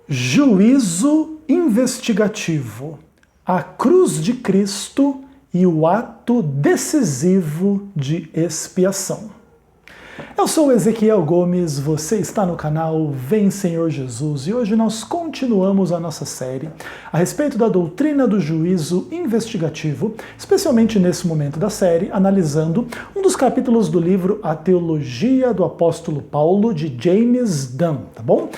Juízo investigativo, a cruz de Cristo e o ato decisivo de expiação. Eu sou Ezequiel Gomes, você está no canal Vem Senhor Jesus e hoje nós continuamos a nossa série a respeito da doutrina do juízo investigativo, especialmente nesse momento da série, analisando um dos capítulos do livro A Teologia do Apóstolo Paulo, de James Dunn, tá bom?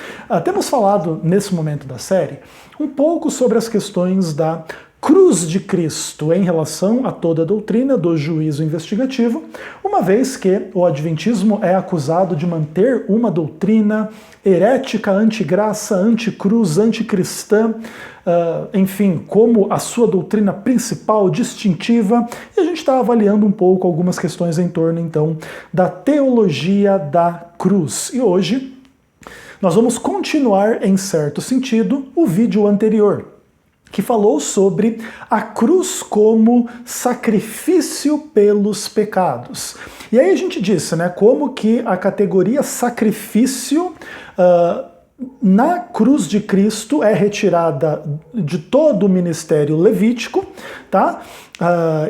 Temos falado nesse momento da série um pouco sobre as questões da cruz de Cristo em relação a toda a doutrina do juízo investigativo, uma vez que o adventismo é acusado de manter uma doutrina herética, antigraça, anticruz, anticristã, enfim, como a sua doutrina principal, distintiva, e a gente está avaliando um pouco algumas questões em torno, então, da teologia da cruz. E hoje nós vamos continuar, em certo sentido, o vídeo anterior, que falou sobre a cruz como sacrifício pelos pecados. E aí a gente disse, né, como que a categoria sacrifício na cruz de Cristo é retirada de todo o ministério levítico, tá?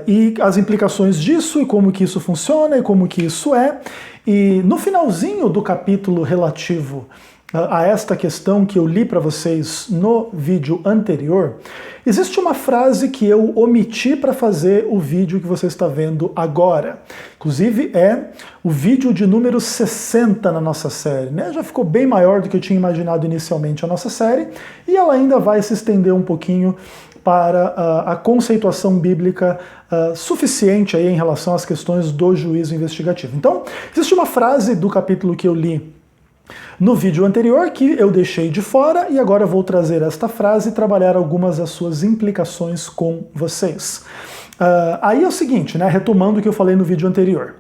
E as implicações disso, e como que isso funciona, e como que isso é. E no finalzinho do capítulo relativo a esta questão que eu li para vocês no vídeo anterior, existe uma frase que eu omiti para fazer o vídeo que você está vendo agora. Inclusive é o vídeo de número 60 na nossa série, né? Já ficou bem maior do que eu tinha imaginado inicialmente a nossa série, e ela ainda vai se estender um pouquinho para a conceituação bíblica suficiente aí em relação às questões do juízo investigativo. Então, existe uma frase do capítulo que eu li no vídeo anterior que eu deixei de fora e agora vou trazer esta frase e trabalhar algumas das suas implicações com vocês. Aí é o seguinte, né, retomando o que eu falei no vídeo anterior.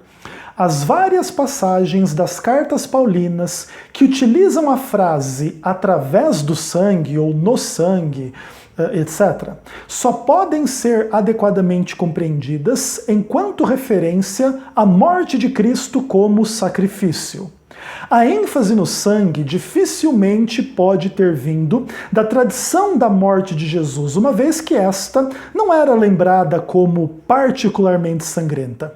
As várias passagens das cartas paulinas que utilizam a frase através do sangue ou no sangue, etc., só podem ser adequadamente compreendidas enquanto referência à morte de Cristo como sacrifício. A ênfase no sangue dificilmente pode ter vindo da tradição da morte de Jesus, uma vez que esta não era lembrada como particularmente sangrenta.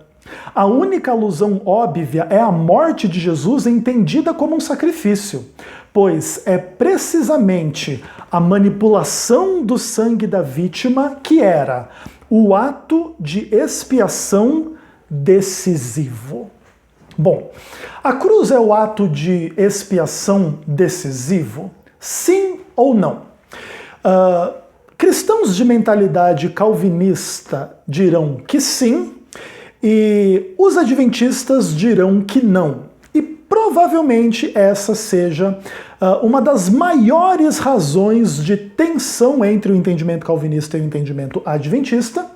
A única alusão óbvia é a morte de Jesus entendida como um sacrifício, pois é precisamente a manipulação do sangue da vítima que era o ato de expiação decisivo. Bom, a cruz é o ato de expiação decisivo? Sim ou não? Cristãos de mentalidade calvinista dirão que sim, e os adventistas dirão que não. E provavelmente essa seja uma das maiores razões de tensão entre o entendimento calvinista e o entendimento adventista,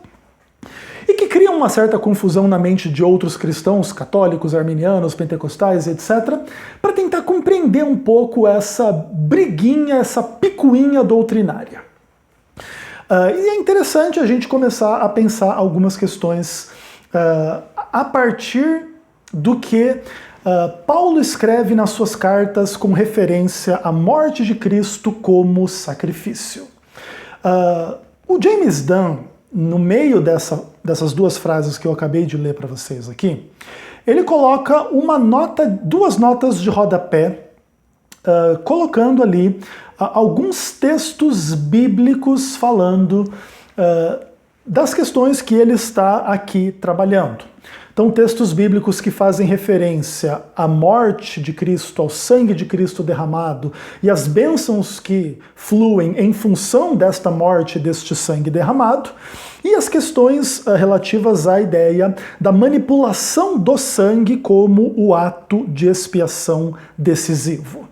e que cria uma certa confusão na mente de outros cristãos, católicos, arminianos, pentecostais, etc., para tentar compreender um pouco essa briguinha, essa picuinha doutrinária. E é interessante a gente começar a pensar algumas questões a partir do que Paulo escreve nas suas cartas com referência à morte de Cristo como sacrifício. O James Dunn, no meio dessas duas frases que eu acabei de ler para vocês aqui, ele coloca duas notas de rodapé, colocando ali alguns textos bíblicos falando das questões que ele está aqui trabalhando. Então, textos bíblicos que fazem referência à morte de Cristo, ao sangue de Cristo derramado e às bênçãos que fluem em função desta morte, deste sangue derramado, e as questões relativas à ideia da manipulação do sangue como o ato de expiação decisivo.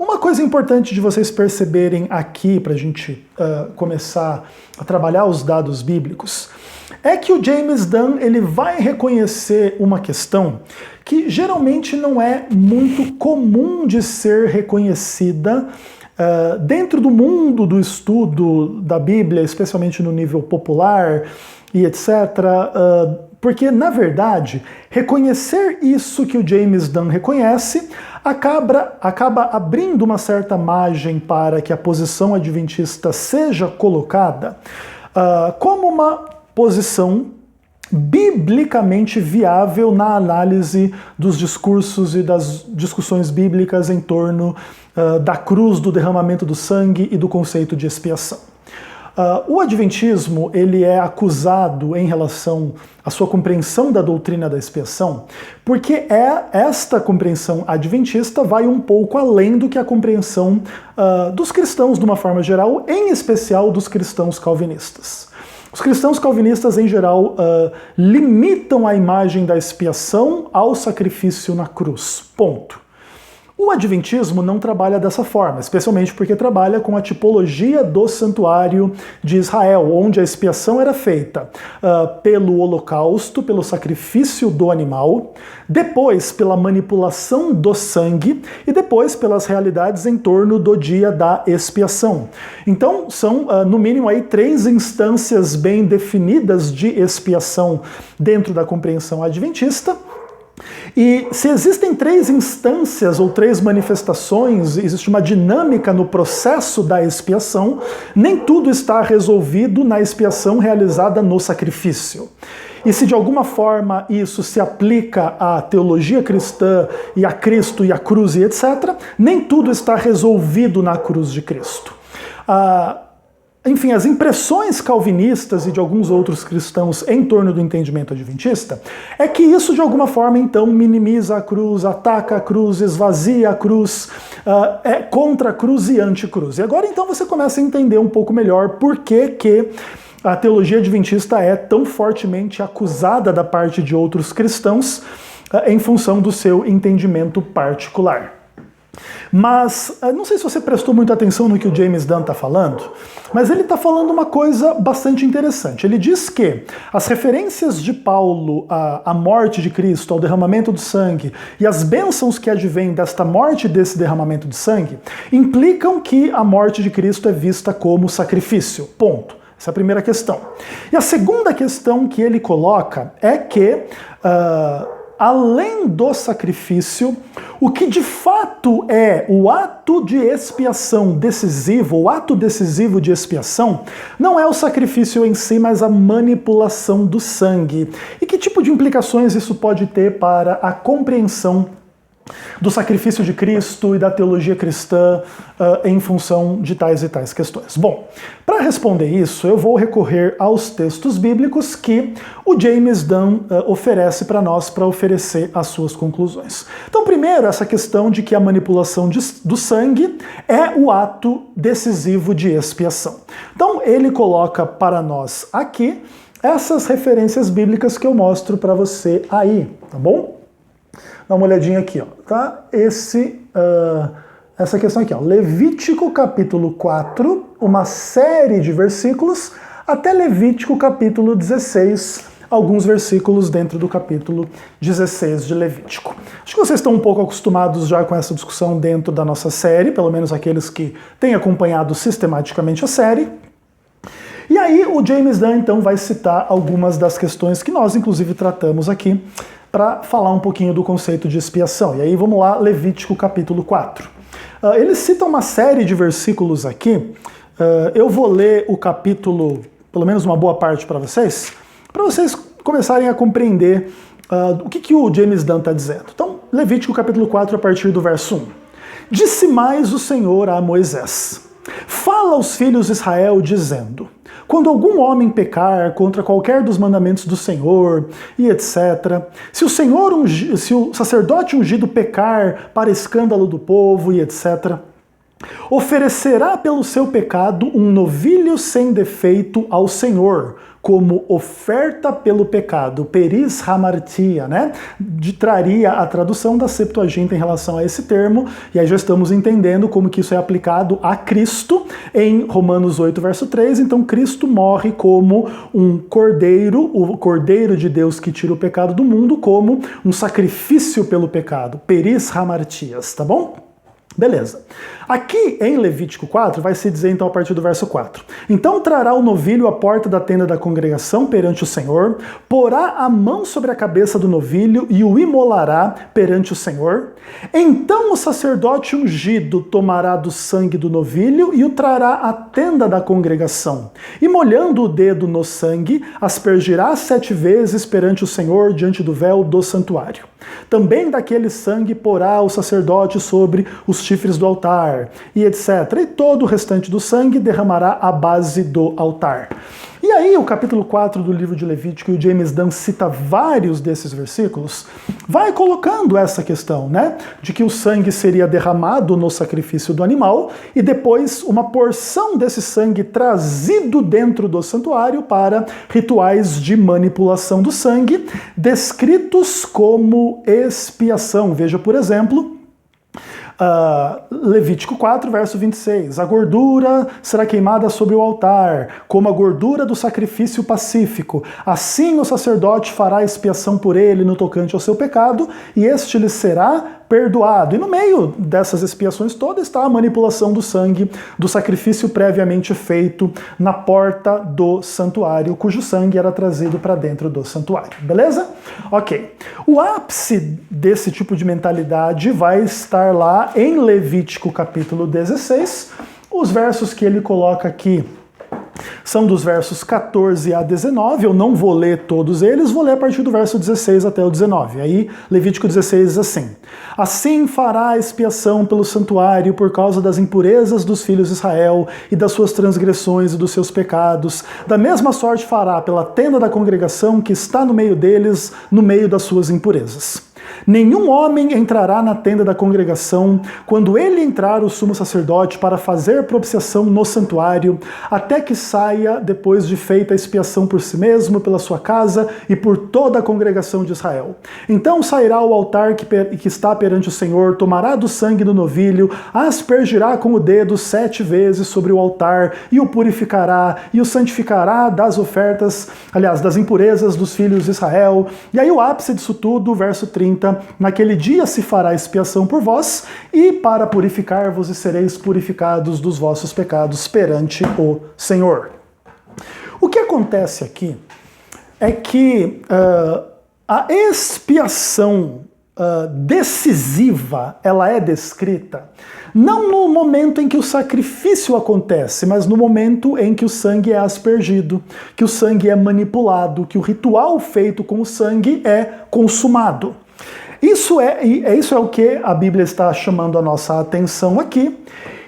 Uma coisa importante de vocês perceberem aqui, para a gente começar a trabalhar os dados bíblicos, é que o James Dunn ele vai reconhecer uma questão que geralmente não é muito comum de ser reconhecida dentro do mundo do estudo da Bíblia, especialmente no nível popular e etc., Porque, na verdade, reconhecer isso que o James Dunn reconhece acaba abrindo uma certa margem para que a posição adventista seja colocada como uma posição biblicamente viável na análise dos discursos e das discussões bíblicas em torno da cruz, do derramamento do sangue e do conceito de expiação. O adventismo ele é acusado em relação à sua compreensão da doutrina da expiação, porque esta compreensão adventista vai um pouco além do que a compreensão dos cristãos de uma forma geral, em especial dos cristãos calvinistas. Os cristãos calvinistas, em geral, limitam a imagem da expiação ao sacrifício na cruz. Ponto. O adventismo não trabalha dessa forma, especialmente porque trabalha com a tipologia do santuário de Israel, onde a expiação era feita pelo holocausto, pelo sacrifício do animal, depois pela manipulação do sangue e depois pelas realidades em torno do dia da expiação. Então são, no mínimo, aí 3 instâncias bem definidas de expiação dentro da compreensão adventista. E se existem 3 instâncias ou 3 manifestações, existe uma dinâmica no processo da expiação, nem tudo está resolvido na expiação realizada no sacrifício. E se de alguma forma isso se aplica à teologia cristã e a Cristo e a cruz e etc., nem tudo está resolvido na cruz de Cristo. Enfim, as impressões calvinistas e de alguns outros cristãos em torno do entendimento adventista é que isso de alguma forma então minimiza a cruz, ataca a cruz, esvazia a cruz, é contra a cruz e anticruz. E agora então você começa a entender um pouco melhor por que a teologia adventista é tão fortemente acusada da parte de outros cristãos em função do seu entendimento particular. Mas, não sei se você prestou muita atenção no que o James Dunn está falando, mas ele está falando uma coisa bastante interessante. Ele diz que as referências de Paulo à morte de Cristo, ao derramamento do sangue, e as bênçãos que advêm desta morte e desse derramamento de sangue, implicam que a morte de Cristo é vista como sacrifício. Ponto. Essa é a primeira questão. E a segunda questão que ele coloca é que além do sacrifício, o que de fato é o ato de expiação decisivo, o ato decisivo de expiação, não é o sacrifício em si, mas a manipulação do sangue. E que tipo de implicações isso pode ter para a compreensão do sacrifício de Cristo e da teologia cristã em função de tais e tais questões? Bom, para responder isso, eu vou recorrer aos textos bíblicos que o James Dunn oferece para nós para oferecer as suas conclusões. Então, primeiro, essa questão de que a manipulação do sangue é o ato decisivo de expiação. Então, ele coloca para nós aqui essas referências bíblicas que eu mostro para você aí, tá bom? Dá uma olhadinha aqui, ó, tá? Essa questão aqui, ó, Levítico capítulo 4, uma série de versículos, até Levítico capítulo 16, alguns versículos dentro do capítulo 16 de Levítico. Acho que vocês estão um pouco acostumados já com essa discussão dentro da nossa série, pelo menos aqueles que têm acompanhado sistematicamente a série. E aí o James Dunn então vai citar algumas das questões que nós inclusive tratamos aqui, para falar um pouquinho do conceito de expiação. E aí vamos lá, Levítico capítulo 4. Ele cita uma série de versículos aqui. Eu vou ler o capítulo, pelo menos uma boa parte para vocês começarem a compreender o que o James Dunn está dizendo. Então, Levítico capítulo 4, a partir do verso 1. Disse mais o Senhor a Moisés: fala aos filhos de Israel, dizendo: quando algum homem pecar contra qualquer dos mandamentos do Senhor, e etc., se o sacerdote ungido pecar para escândalo do povo, e etc., oferecerá pelo seu pecado um novilho sem defeito ao Senhor, como oferta pelo pecado, peris hamartia, né? Traria a tradução da Septuaginta em relação a esse termo, e aí já estamos entendendo como que isso é aplicado a Cristo em Romanos 8, verso 3. Então Cristo morre como um cordeiro, o cordeiro de Deus que tira o pecado do mundo, como um sacrifício pelo pecado, peris hamartias, tá bom? Beleza. Aqui em Levítico 4 vai se dizer então a partir do verso 4. Então trará o novilho à porta da tenda da congregação perante o Senhor, porá a mão sobre a cabeça do novilho e o imolará perante o Senhor. Então o sacerdote ungido tomará do sangue do novilho e o trará à tenda da congregação. E molhando o dedo no sangue, aspergirá 7 vezes perante o Senhor diante do véu do santuário. Também daquele sangue porá o sacerdote sobre os chifres do altar, e etc. E todo o restante do sangue derramará à base do altar. E aí o capítulo 4 do livro de Levítico, e o James Dunn cita vários desses versículos, vai colocando essa questão, né? De que o sangue seria derramado no sacrifício do animal, e depois uma porção desse sangue trazido dentro do santuário para rituais de manipulação do sangue, descritos como expiação. Veja, por exemplo, Levítico 4, verso 26. A gordura será queimada sobre o altar, como a gordura do sacrifício pacífico. Assim o sacerdote fará expiação por ele no tocante ao seu pecado, e este lhe será perdoado. E no meio dessas expiações todas está a manipulação do sangue do sacrifício previamente feito na porta do santuário, cujo sangue era trazido para dentro do santuário. Beleza? Ok. O ápice desse tipo de mentalidade vai estar lá em Levítico capítulo 16. Os versos que ele coloca aqui são dos versos 14 a 19, eu não vou ler todos eles, vou ler a partir do verso 16 até o 19. Aí Levítico 16 diz assim: Assim fará a expiação pelo santuário por causa das impurezas dos filhos de Israel e das suas transgressões e dos seus pecados. Da mesma sorte fará pela tenda da congregação que está no meio deles, no meio das suas impurezas. Nenhum homem entrará na tenda da congregação quando ele entrar o sumo sacerdote para fazer propiciação no santuário, até que saia depois de feita a expiação por si mesmo, pela sua casa e por toda a congregação de Israel. Então sairá ao altar que está perante o Senhor, tomará do sangue do novilho, aspergirá com o dedo 7 vezes sobre o altar e o purificará e o santificará das ofertas, aliás, das impurezas dos filhos de Israel. E aí o ápice disso tudo, verso 30, naquele dia se fará expiação por vós, e para purificar-vos e sereis purificados dos vossos pecados perante o Senhor. O que acontece aqui é que a expiação decisiva, ela é descrita não no momento em que o sacrifício acontece, mas no momento em que o sangue é aspergido, que o sangue é manipulado, que o ritual feito com o sangue é consumado. Isso é o que a Bíblia está chamando a nossa atenção aqui.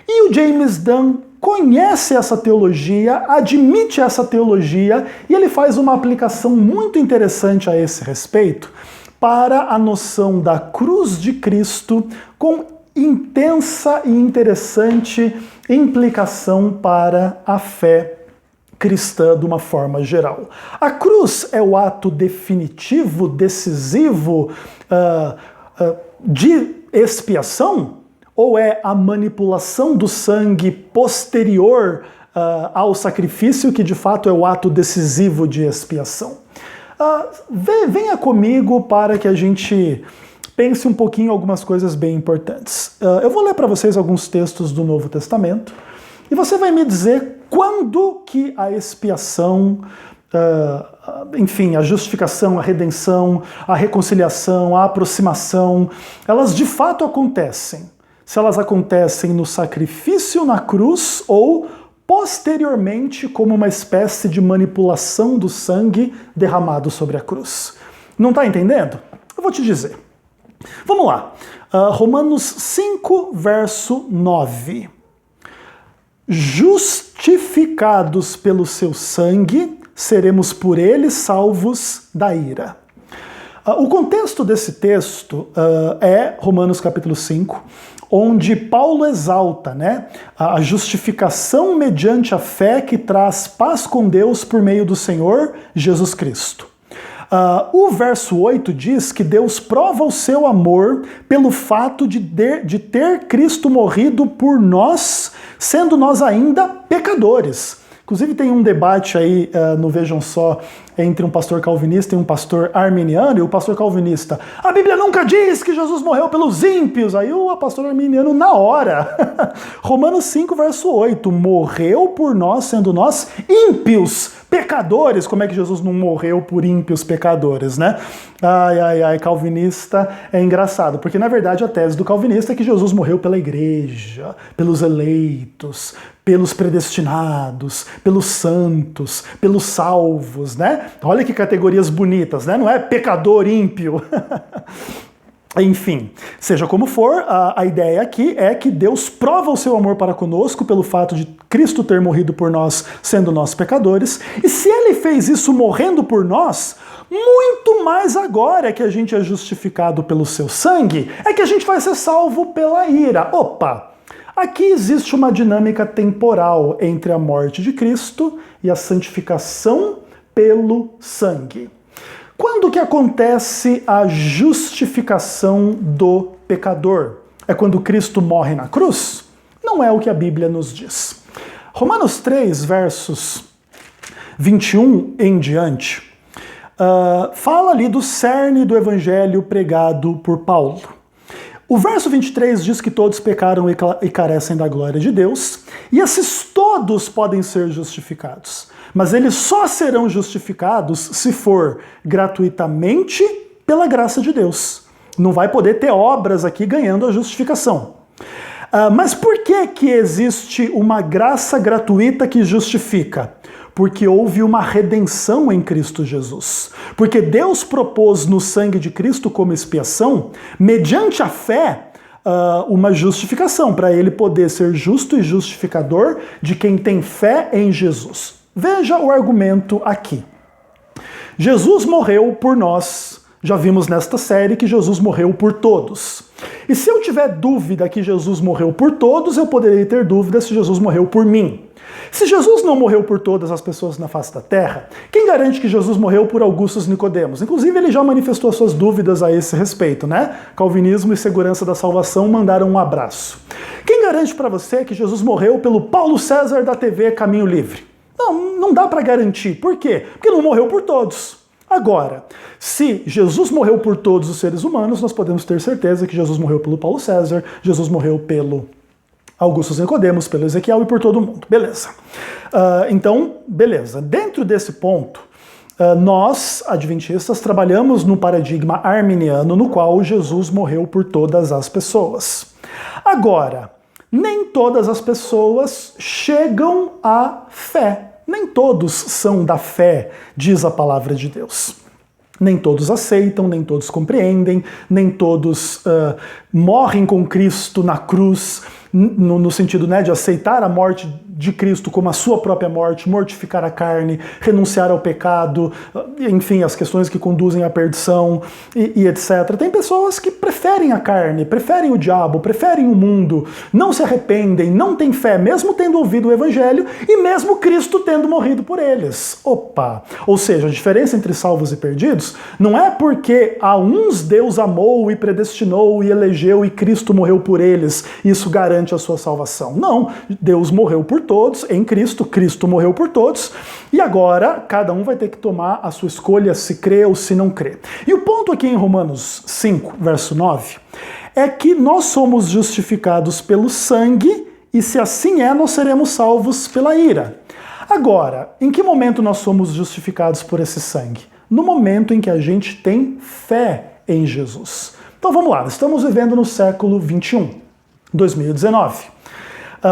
E o James Dunn conhece essa teologia, admite essa teologia, e ele faz uma aplicação muito interessante a esse respeito para a noção da cruz de Cristo, com intensa e interessante implicação para a fé cristã de uma forma geral. A cruz é o ato definitivo, decisivo de expiação? Ou é a manipulação do sangue posterior ao sacrifício que de fato é o ato decisivo de expiação? Venha comigo para que a gente pense um pouquinho em algumas coisas bem importantes. Eu vou ler para vocês alguns textos do Novo Testamento e você vai me dizer quando que a expiação, enfim, a justificação, a redenção, a reconciliação, a aproximação, elas de fato acontecem. Se elas acontecem no sacrifício na cruz ou posteriormente como uma espécie de manipulação do sangue derramado sobre a cruz. Não está entendendo? Eu vou te dizer. Vamos lá. Romanos 5, verso 9. Justificados pelo seu sangue, seremos por ele salvos da ira. O contexto desse texto é Romanos capítulo 5, onde Paulo exalta, né, a justificação mediante a fé que traz paz com Deus por meio do Senhor Jesus Cristo. O verso 8 diz que Deus prova o seu amor pelo fato de ter Cristo morrido por nós, sendo nós ainda pecadores. Inclusive tem um debate aí no Vejam Só entre um pastor calvinista e um pastor arminiano, e o pastor calvinista, a Bíblia nunca diz que Jesus morreu pelos ímpios. Aí o pastor arminiano, na hora, Romanos 5, verso 8, morreu por nós, sendo nós ímpios, pecadores. Como é que Jesus não morreu por ímpios pecadores, né? Ai, calvinista é engraçado, porque na verdade a tese do calvinista é que Jesus morreu pela igreja, pelos eleitos, pelos predestinados, pelos santos, pelos salvos, né? Olha que categorias bonitas, né? Não é pecador ímpio. Enfim, seja como for, a ideia aqui é que Deus prova o seu amor para conosco pelo fato de Cristo ter morrido por nós, sendo nós pecadores, e se ele fez isso morrendo por nós, muito mais agora que a gente é justificado pelo seu sangue, é que a gente vai ser salvo pela ira. Opa! Aqui existe uma dinâmica temporal entre a morte de Cristo e a santificação pelo sangue. Quando que acontece a justificação do pecador? É quando Cristo morre na cruz? Não é o que a Bíblia nos diz. Romanos 3, versos 21 em diante, fala ali do cerne do evangelho pregado por Paulo. O verso 23 diz que todos pecaram e carecem da glória de Deus, e esses todos podem ser justificados. Mas eles só serão justificados se for gratuitamente pela graça de Deus. Não vai poder ter obras aqui ganhando a justificação. Mas por que existe uma graça gratuita que justifica? Porque houve uma redenção em Cristo Jesus. Porque Deus propôs no sangue de Cristo como expiação, mediante a fé, uma justificação, para ele poder ser justo e justificador de quem tem fé em Jesus. Veja o argumento aqui. Jesus morreu por nós. Já vimos nesta série que Jesus morreu por todos. E se eu tiver dúvida que Jesus morreu por todos, eu poderia ter dúvida se Jesus morreu por mim. Se Jesus não morreu por todas as pessoas na face da terra, quem garante que Jesus morreu por Augustus Nicodemos? Inclusive, ele já manifestou suas dúvidas a esse respeito, né? Calvinismo e Segurança da Salvação mandaram um abraço. Quem garante para você que Jesus morreu pelo Paulo César da TV Caminho Livre? Não dá para garantir. Por quê? Porque não morreu por todos. Agora, se Jesus morreu por todos os seres humanos, nós podemos ter certeza que Jesus morreu pelo Paulo César, Jesus morreu pelo Augustus Nicodemos, pelo Ezequiel e por todo mundo. Beleza. Então, beleza. Dentro desse ponto, nós, adventistas, trabalhamos no paradigma arminiano, no qual Jesus morreu por todas as pessoas. Agora, nem todas as pessoas chegam à fé. Nem todos são da fé, diz a palavra de Deus. Nem todos aceitam, nem todos compreendem, nem todos morrem com Cristo na cruz, no sentido, né, de aceitar a morte de Cristo como a sua própria morte, mortificar a carne, renunciar ao pecado, enfim, as questões que conduzem à perdição e etc. Tem pessoas que preferem a carne, preferem o diabo, preferem o mundo, não se arrependem, não têm fé, mesmo tendo ouvido o evangelho e mesmo Cristo tendo morrido por eles. Opa! Ou seja, a diferença entre salvos e perdidos não é porque a uns Deus amou e predestinou e elegeu e Cristo morreu por eles, isso garante a sua salvação. Não, Deus morreu por todos, em Cristo, Cristo morreu por todos, e agora cada um vai ter que tomar a sua escolha se crê ou se não crê. E o ponto aqui em Romanos 5, verso 9, é que nós somos justificados pelo sangue, e se assim é, nós seremos salvos pela ira. Agora, em que momento nós somos justificados por esse sangue? No momento em que a gente tem fé em Jesus. Então vamos lá, estamos vivendo no século 21. 2019.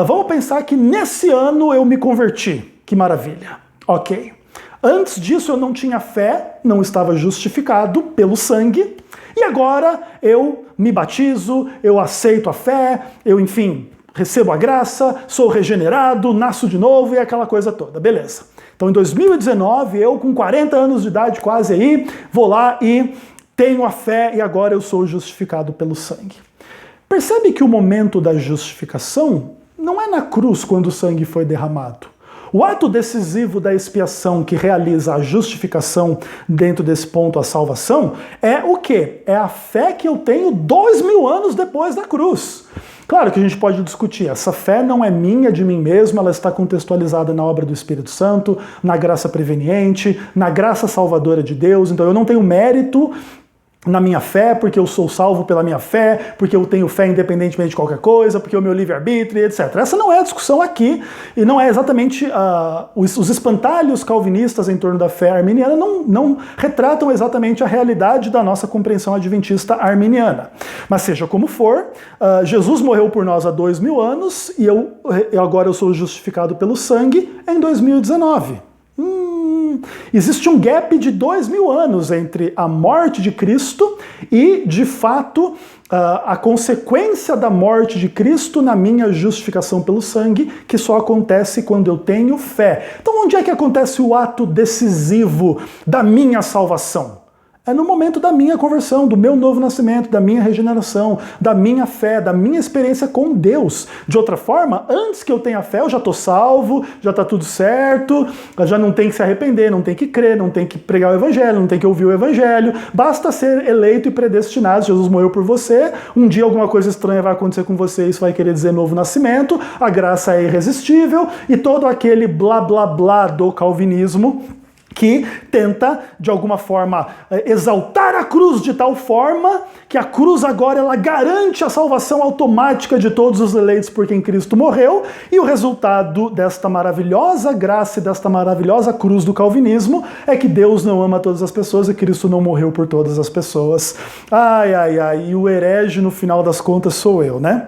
Vamos pensar que nesse ano eu me converti. Que maravilha. Ok. Antes disso eu não tinha fé, não estava justificado pelo sangue, e agora eu me batizo, eu aceito a fé, eu, enfim, recebo a graça, sou regenerado, nasço de novo e aquela coisa toda. Beleza. Então em 2019, eu com 40 anos de idade quase aí, vou lá e tenho a fé e agora eu sou justificado pelo sangue. Percebe que o momento da justificação não é na cruz quando o sangue foi derramado. O ato decisivo da expiação que realiza a justificação dentro desse ponto, a salvação, é o quê? É a fé que eu tenho 2000 anos depois da cruz. Claro que a gente pode discutir, essa fé não é minha, de mim mesmo, ela está contextualizada na obra do Espírito Santo, na graça preveniente, na graça salvadora de Deus, então eu não tenho mérito na minha fé, porque eu sou salvo pela minha fé, porque eu tenho fé independentemente de qualquer coisa, porque o meu livre-arbítrio, etc. Essa não é a discussão aqui, e não é exatamente os espantalhos calvinistas em torno da fé arminiana não retratam exatamente a realidade da nossa compreensão adventista arminiana. Mas seja como for, Jesus morreu por nós há 2000 anos, e agora eu sou justificado pelo sangue em 2019. Existe um gap de 2000 anos entre a morte de Cristo e, de fato, a consequência da morte de Cristo na minha justificação pelo sangue, que só acontece quando eu tenho fé. Então, onde é que acontece o ato decisivo da minha salvação? É no momento da minha conversão, do meu novo nascimento, da minha regeneração, da minha fé, da minha experiência com Deus. De outra forma, antes que eu tenha fé, eu já estou salvo, já está tudo certo, já não tem que se arrepender, não tem que crer, não tem que pregar o evangelho, não tem que ouvir o evangelho, basta ser eleito e predestinado. Jesus morreu por você, um dia alguma coisa estranha vai acontecer com você, isso vai querer dizer novo nascimento, a graça é irresistível, e todo aquele blá blá blá do calvinismo que tenta, de alguma forma, exaltar a cruz de tal forma que a cruz agora ela garante a salvação automática de todos os eleitos por quem Cristo morreu, e o resultado desta maravilhosa graça e desta maravilhosa cruz do calvinismo é que Deus não ama todas as pessoas e Cristo não morreu por todas as pessoas. Ai, ai, ai, e o herege no final das contas sou eu, né?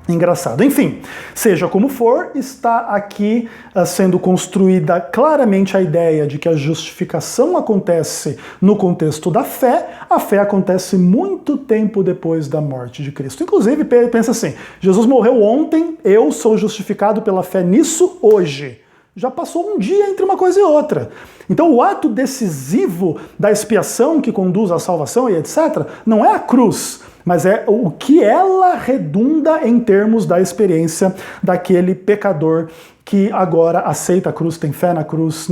Engraçado. Enfim, seja como for, está aqui sendo construída claramente a ideia de que a justificação acontece no contexto da fé, a fé acontece muito tempo depois da morte de Cristo. Inclusive, pensa assim, Jesus morreu ontem, eu sou justificado pela fé nisso hoje. Já passou um dia entre uma coisa e outra. Então o ato decisivo da expiação que conduz à salvação e etc., não é a cruz, mas é o que ela redunda em termos da experiência daquele pecador que agora aceita a cruz, tem fé na cruz,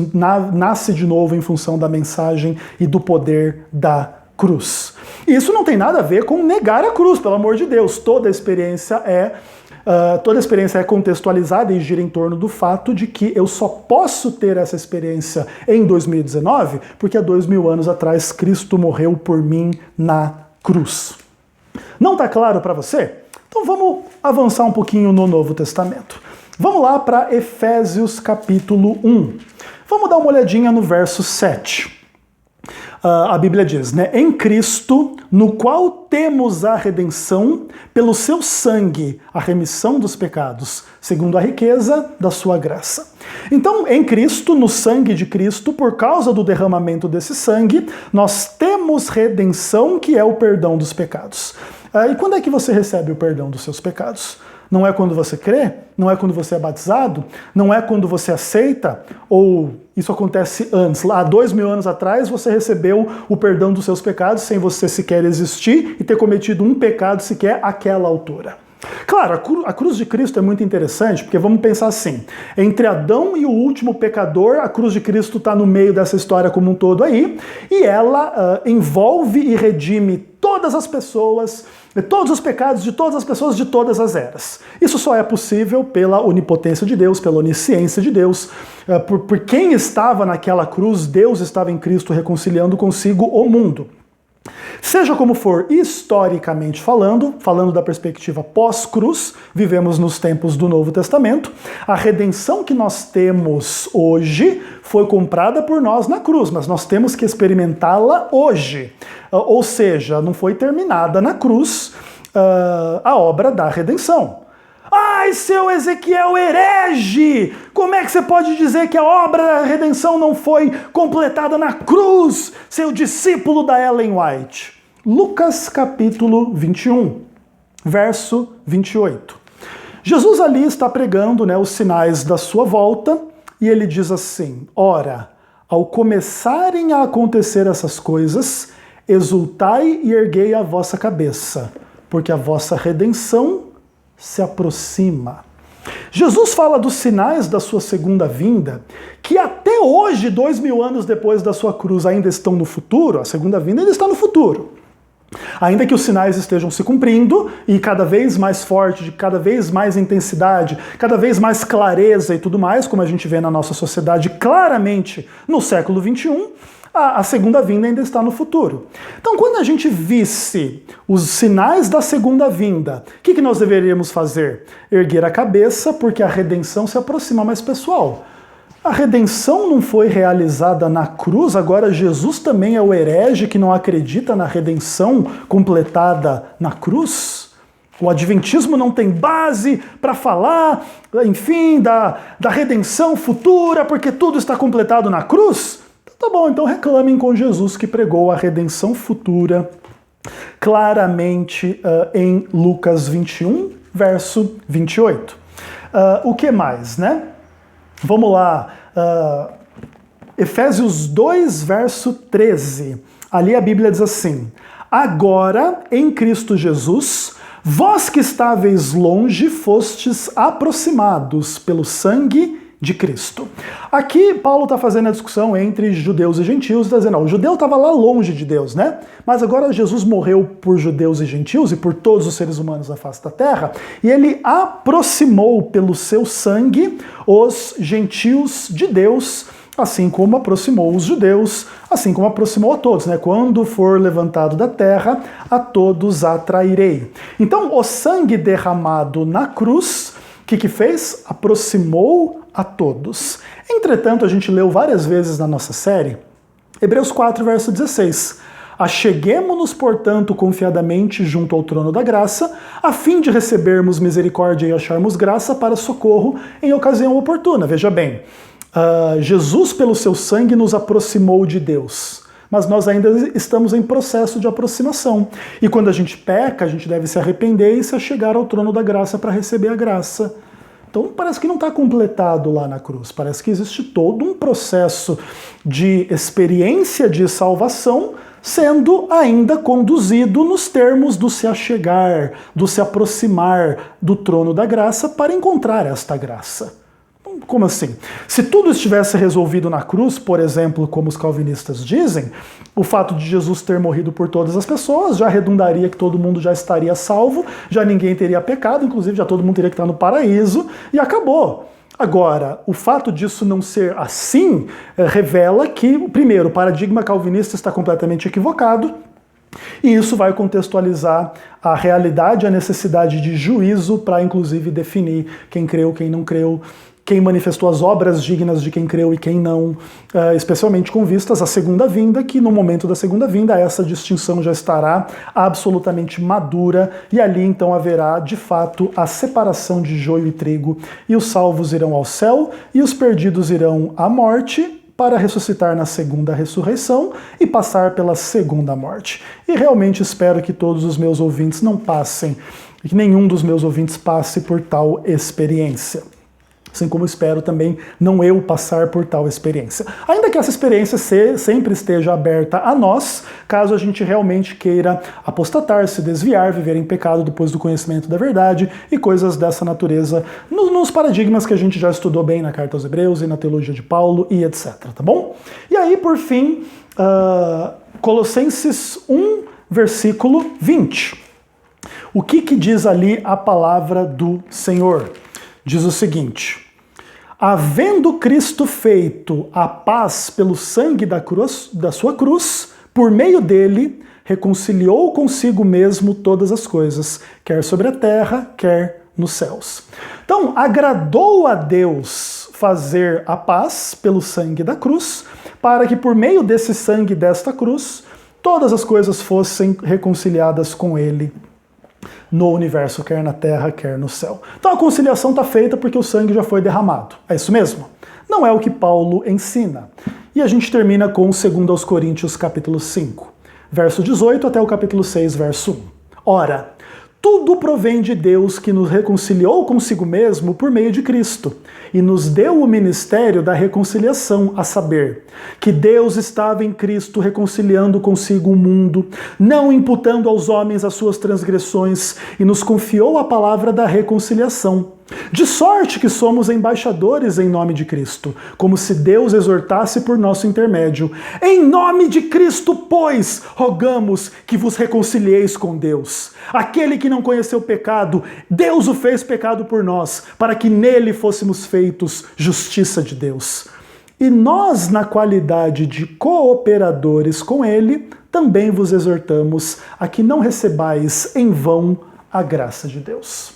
nasce de novo em função da mensagem e do poder da cruz. E isso não tem nada a ver com negar a cruz, pelo amor de Deus. Toda a experiência é contextualizada e gira em torno do fato de que eu só posso ter essa experiência em 2019 porque há 2000 anos atrás Cristo morreu por mim na cruz. Não está claro para você? Então vamos avançar um pouquinho no Novo Testamento. Vamos lá para Efésios capítulo 1. Vamos dar uma olhadinha no verso 7. A Bíblia diz, né? Em Cristo, no qual temos a redenção, pelo seu sangue, a remissão dos pecados, segundo a riqueza da sua graça. Então, em Cristo, no sangue de Cristo, por causa do derramamento desse sangue, nós temos redenção, que é o perdão dos pecados. E quando é que você recebe o perdão dos seus pecados? Não é quando você crê? Não é quando você é batizado? Não é quando você aceita? Ou isso acontece antes? Lá há 2000 anos atrás você recebeu o perdão dos seus pecados sem você sequer existir e ter cometido um pecado sequer àquela altura. Claro, a cruz de Cristo é muito interessante, porque vamos pensar assim, entre Adão e o último pecador, a cruz de Cristo está no meio dessa história como um todo aí, e ela envolve e redime todas as pessoas, todos os pecados de todas as pessoas de todas as eras. Isso só é possível pela onipotência de Deus, pela onisciência de Deus, por quem estava naquela cruz, Deus estava em Cristo reconciliando consigo o mundo. Seja como for, historicamente falando da perspectiva pós-cruz, vivemos nos tempos do Novo Testamento, a redenção que nós temos hoje foi comprada por nós na cruz, mas nós temos que experimentá-la hoje. Ou seja, não foi terminada na cruz a obra da redenção. Ai, seu Ezequiel herege! Como é que você pode dizer que a obra da redenção não foi completada na cruz, seu discípulo da Ellen White? Lucas capítulo 21, verso 28. Jesus ali está pregando, os sinais da sua volta, e ele diz assim, ora, ao começarem a acontecer essas coisas, exultai e erguei a vossa cabeça, porque a vossa redenção se aproxima. Jesus fala dos sinais da sua segunda vinda, que até hoje, 2000 anos depois da sua cruz, ainda estão no futuro. A segunda vinda ainda está no futuro. Ainda que os sinais estejam se cumprindo e cada vez mais forte, de cada vez mais intensidade, cada vez mais clareza e tudo mais, como a gente vê na nossa sociedade claramente no século XXI, a segunda vinda ainda está no futuro. Então, quando a gente visse os sinais da segunda vinda, o que nós deveríamos fazer? Erguer a cabeça, porque a redenção se aproxima. Mais pessoal, a redenção não foi realizada na cruz, agora Jesus também é o herege que não acredita na redenção completada na cruz? O adventismo não tem base para falar, enfim, da redenção futura, porque tudo está completado na cruz? Tá bom, então reclamem com Jesus que pregou a redenção futura claramente em Lucas 21, verso 28. O que mais, né? Vamos lá. Efésios 2, verso 13. Ali a Bíblia diz assim: agora, em Cristo Jesus, vós que estáveis longe, fostes aproximados pelo sangue de Cristo. Aqui Paulo está fazendo a discussão entre judeus e gentios, está dizendo, o judeu estava lá longe de Deus, né? Mas agora Jesus morreu por judeus e gentios e por todos os seres humanos da face da terra, e ele aproximou pelo seu sangue os gentios de Deus, assim como aproximou os judeus, assim como aproximou a todos, né? Quando for levantado da terra, a todos atrairei. Então, o sangue derramado na cruz, o que fez? Aproximou a todos. Entretanto, a gente leu várias vezes na nossa série, Hebreus 4, verso 16. Acheguemo-nos, portanto, confiadamente junto ao trono da graça, a fim de recebermos misericórdia e acharmos graça para socorro em ocasião oportuna. Veja bem, Jesus, pelo seu sangue, nos aproximou de Deus. Mas nós ainda estamos em processo de aproximação. E quando a gente peca, a gente deve se arrepender e se achegar ao trono da graça para receber a graça. Então parece que não está completado lá na cruz. Parece que existe todo um processo de experiência de salvação sendo ainda conduzido nos termos do se achegar, do se aproximar do trono da graça para encontrar esta graça. Como assim? Se tudo estivesse resolvido na cruz, por exemplo, como os calvinistas dizem, o fato de Jesus ter morrido por todas as pessoas já redundaria que todo mundo já estaria salvo, já ninguém teria pecado, inclusive já todo mundo teria que estar no paraíso, e acabou. Agora, o fato disso não ser assim revela que, primeiro, o paradigma calvinista está completamente equivocado, e isso vai contextualizar a realidade, a necessidade de juízo para, inclusive, definir quem creu, quem não creu, quem manifestou as obras dignas de quem creu e quem não, especialmente com vistas à segunda vinda, que no momento da segunda vinda essa distinção já estará absolutamente madura e ali então haverá de fato a separação de joio e trigo e os salvos irão ao céu e os perdidos irão à morte para ressuscitar na segunda ressurreição e passar pela segunda morte. E realmente espero que todos os meus ouvintes não passem, que nenhum dos meus ouvintes passe por tal experiência. Assim como espero também não eu passar por tal experiência. Ainda que essa experiência sempre esteja aberta a nós, caso a gente realmente queira apostatar, se desviar, viver em pecado depois do conhecimento da verdade e coisas dessa natureza nos paradigmas que a gente já estudou bem na Carta aos Hebreus e na Teologia de Paulo e etc, tá bom? E aí, por fim, Colossenses 1, versículo 20. O que diz ali a palavra do Senhor? Diz o seguinte: havendo Cristo feito a paz pelo sangue da sua cruz, por meio dele, reconciliou consigo mesmo todas as coisas, quer sobre a terra, quer nos céus. Então, agradou a Deus fazer a paz pelo sangue da cruz, para que por meio desse sangue desta cruz, todas as coisas fossem reconciliadas com ele no universo, quer na terra, quer no céu. Então a conciliação está feita porque o sangue já foi derramado. É isso mesmo? Não é o que Paulo ensina. E a gente termina com 2 Coríntios capítulo 5, verso 18 até o capítulo 6, verso 1. Ora, tudo provém de Deus que nos reconciliou consigo mesmo por meio de Cristo e nos deu o ministério da reconciliação, a saber, que Deus estava em Cristo reconciliando consigo o mundo, não imputando aos homens as suas transgressões, e nos confiou a palavra da reconciliação. De sorte que somos embaixadores em nome de Cristo, como se Deus exortasse por nosso intermédio. Em nome de Cristo, pois, rogamos que vos reconcilieis com Deus. Aquele que não conheceu pecado, Deus o fez pecado por nós, para que nele fôssemos feitos justiça de Deus. E nós, na qualidade de cooperadores com ele, também vos exortamos a que não recebais em vão a graça de Deus.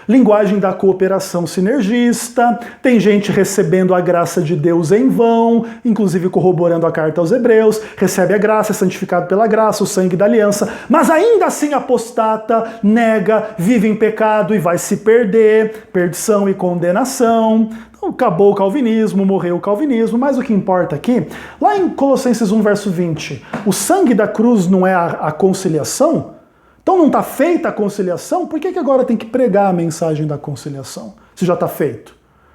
Linguagem da cooperação sinergista, tem gente recebendo a graça de Deus em vão, inclusive corroborando a carta aos Hebreus, recebe a graça, é santificado pela graça, o sangue da aliança, mas ainda assim apostata, nega, vive em pecado e vai se perder, perdição e condenação. Então, acabou o calvinismo, morreu o calvinismo, mas o que importa aqui, lá em Colossenses 1, verso 20, o sangue da cruz não é a conciliação? Então não está feita a conciliação? Por que agora tem que pregar a mensagem da conciliação? Se já está feito.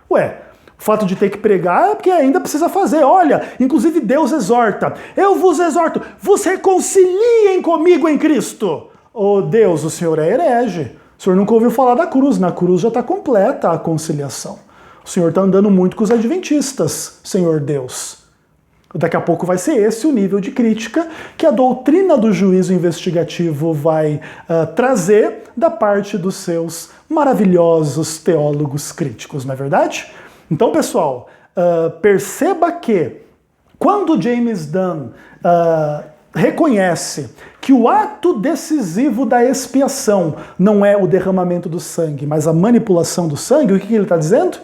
Ué, o fato de ter que pregar é porque ainda precisa fazer. Olha, inclusive Deus exorta. Eu vos exorto, vos reconciliem comigo em Cristo. Oh Deus, o Senhor é herege. O Senhor nunca ouviu falar da cruz. Na cruz já está completa a conciliação. O Senhor está andando muito com os adventistas, Senhor Deus. Daqui a pouco vai ser esse o nível de crítica que a doutrina do juízo investigativo vai trazer da parte dos seus maravilhosos teólogos críticos, não é verdade? Então, pessoal, perceba que quando James Dunn reconhece que o ato decisivo da expiação não é o derramamento do sangue, mas a manipulação do sangue, o que ele está dizendo?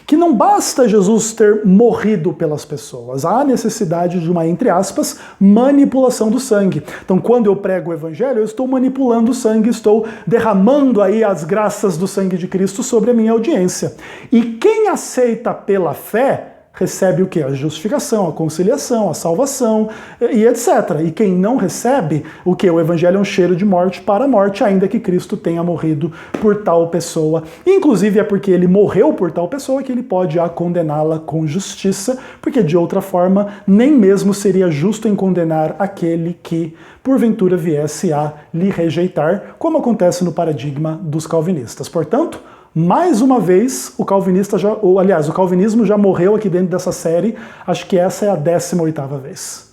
Que não basta Jesus ter morrido pelas pessoas, há necessidade de uma, entre aspas, manipulação do sangue. Então, quando eu prego o evangelho, eu estou manipulando o sangue, estou derramando aí as graças do sangue de Cristo sobre a minha audiência. E quem aceita pela fé, recebe o quê? A justificação, a conciliação, a salvação e etc. E quem não recebe, o quê? O evangelho é um cheiro de morte para a morte, ainda que Cristo tenha morrido por tal pessoa. Inclusive é porque ele morreu por tal pessoa que ele pode condená-la com justiça, porque de outra forma nem mesmo seria justo em condenar aquele que porventura viesse a lhe rejeitar, como acontece no paradigma dos calvinistas. Portanto, mais uma vez, o calvinismo já morreu aqui dentro dessa série, acho que essa é a 18ª vez.